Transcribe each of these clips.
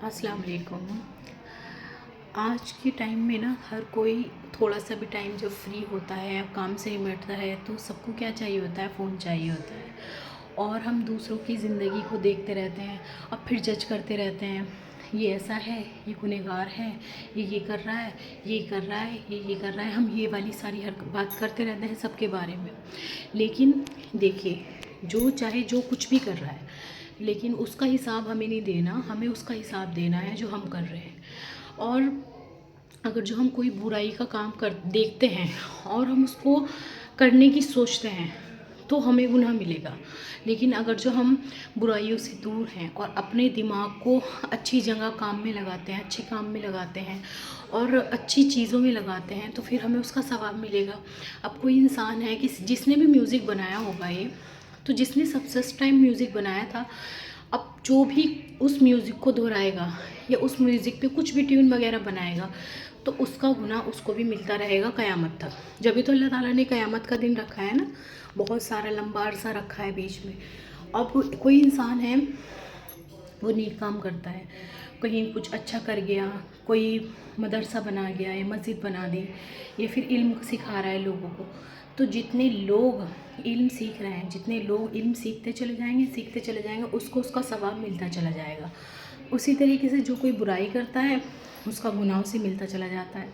अस्सलाम वालेकुम। आज के टाइम में ना हर कोई थोड़ा सा भी टाइम जब फ्री होता है या काम से निपटता है तो सबको क्या चाहिए होता है, फ़ोन चाहिए होता है। और हम दूसरों की ज़िंदगी को देखते रहते हैं और फिर जज करते रहते हैं, ये ऐसा है, ये गुनहगार है, ये कर रहा है, ये कर रहा है, ये कर रहा है। हम ये वाली सारी हर बात करते रहते हैं सबके बारे में। लेकिन देखिए, जो चाहे जो कुछ भी कर रहा है, लेकिन उसका हिसाब हमें नहीं देना, हमें उसका हिसाब देना है जो हम कर रहे हैं। और अगर जो हम कोई बुराई का काम कर देखते हैं और हम उसको करने की सोचते हैं तो हमें गुनाह मिलेगा। लेकिन अगर जो हम बुराइयों से दूर हैं और अपने दिमाग को अच्छी जगह काम में लगाते हैं, अच्छे काम में लगाते हैं और अच्छी चीज़ों में लगाते हैं तो फिर हमें उसका सवाब मिलेगा। अब कोई इंसान है कि जिसने भी म्यूज़िक बनाया होगा, ये तो जिसने फर्स्ट टाइम म्यूज़िक बनाया था, अब जो भी उस म्यूज़िक को दोहराएगा या उस म्यूज़िक पे कुछ भी ट्यून वगैरह बनाएगा तो उसका गुनाह उसको भी मिलता रहेगा क़यामत तक। जब भी तो अल्लाह ताला ने क़यामत का दिन रखा है ना, बहुत सारा लंबा अरसा रखा है बीच में। अब कोई इंसान है, वो नेक काम करता है, कहीं कुछ अच्छा कर गया, कोई मदरसा बना गया या मस्जिद बना दी या फिर इल्म सिखा रहा है लोगों को, तो जितने लोग इल्म सीख रहे हैं, जितने लोग इल्म सीखते चले जाएंगे उसको उसका सवाब मिलता चला जाएगा। उसी तरीके से जो कोई बुराई करता है उसका गुनाह उसे मिलता चला जाता है।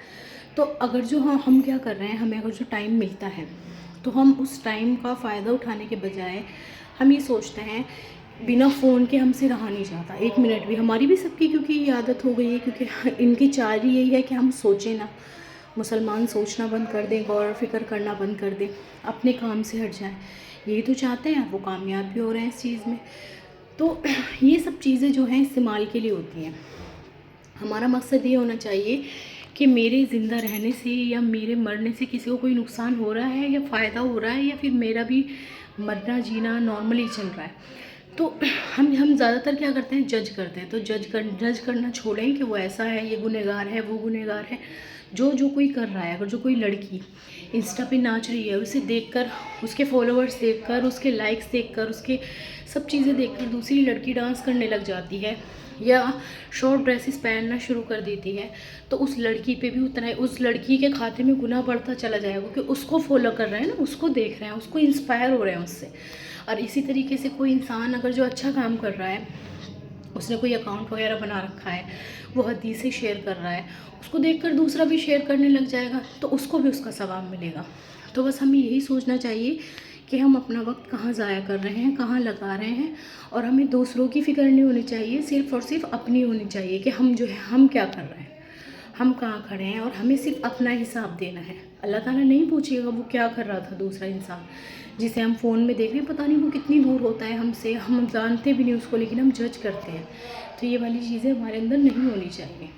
तो अगर जो हम क्या कर रहे हैं, हमें अगर जो टाइम मिलता है तो हम उस टाइम का फ़ायदा उठाने के बजाय हम ये सोचते हैं बिना फ़ोन के हमसे रहा नहीं जाता एक मिनट भी। हमारी भी सबकी क्योंकि ये आदत हो गई है, क्योंकि इनकी चाल ही यही है कि हम सोचें ना, मुसलमान सोचना बंद कर दें, गौर फिक्र करना बंद कर दें, अपने काम से हट जाएं। यही तो चाहते हैं, वो कामयाब भी हो रहे हैं इस चीज़ में। तो ये सब चीज़ें जो हैं इस्तेमाल के लिए होती हैं। हमारा मकसद ये होना चाहिए कि मेरे ज़िंदा रहने से या मेरे मरने से किसी को कोई नुकसान हो रहा है या फ़ायदा हो रहा है या फिर मेरा भी मरना जीना नॉर्मली चल रहा है। तो हम ज़्यादातर क्या करते हैं, जज करते हैं। तो जज करना छोड़ें कि वो ऐसा है, ये गुनहगार है, वो गुनहगार है। जो कोई कर रहा है, अगर जो कोई लड़की इंस्टा पे नाच रही है, उसे देखकर, उसके फॉलोअर्स देखकर, उसके लाइक्स देखकर, उसके सब चीज़ें देखकर दूसरी लड़की डांस करने लग जाती है या शॉर्ट ड्रेसेस पहनना शुरू कर देती है, तो उस लड़की पे भी उतना ही, उस लड़की के खाते में गुनाह बढ़ता चला जाएगा, क्योंकि उसको फॉलो कर रहे हैं ना, उसको देख रहे हैं, उसको इंस्पायर हो रहे हैं उससे। और इसी तरीके से कोई इंसान अगर जो अच्छा काम कर रहा है, उसने कोई अकाउंट वगैरह बना रखा है, वो हदीसें शेयर कर रहा है, उसको देखकर दूसरा भी शेयर करने लग जाएगा तो उसको भी उसका सवाब मिलेगा। तो बस हमें यही सोचना चाहिए कि हम अपना वक्त कहाँ ज़ाया कर रहे हैं, कहाँ लगा रहे हैं, और हमें दूसरों की फ़िक्र नहीं होनी चाहिए, सिर्फ़ और सिर्फ अपनी होनी चाहिए कि हम जो है हम क्या कर रहे हैं, हम कहाँ खड़े हैं, और हमें सिर्फ अपना हिसाब देना है। अल्लाह ताला नहीं पूछेगा वो क्या कर रहा था दूसरा इंसान जिसे हम फ़ोन में देख रहे हैं, पता नहीं वो कितनी दूर होता है हमसे, हम जानते भी नहीं उसको, लेकिन हम जज करते हैं। तो ये वाली चीज़ें हमारे अंदर नहीं होनी चाहिए।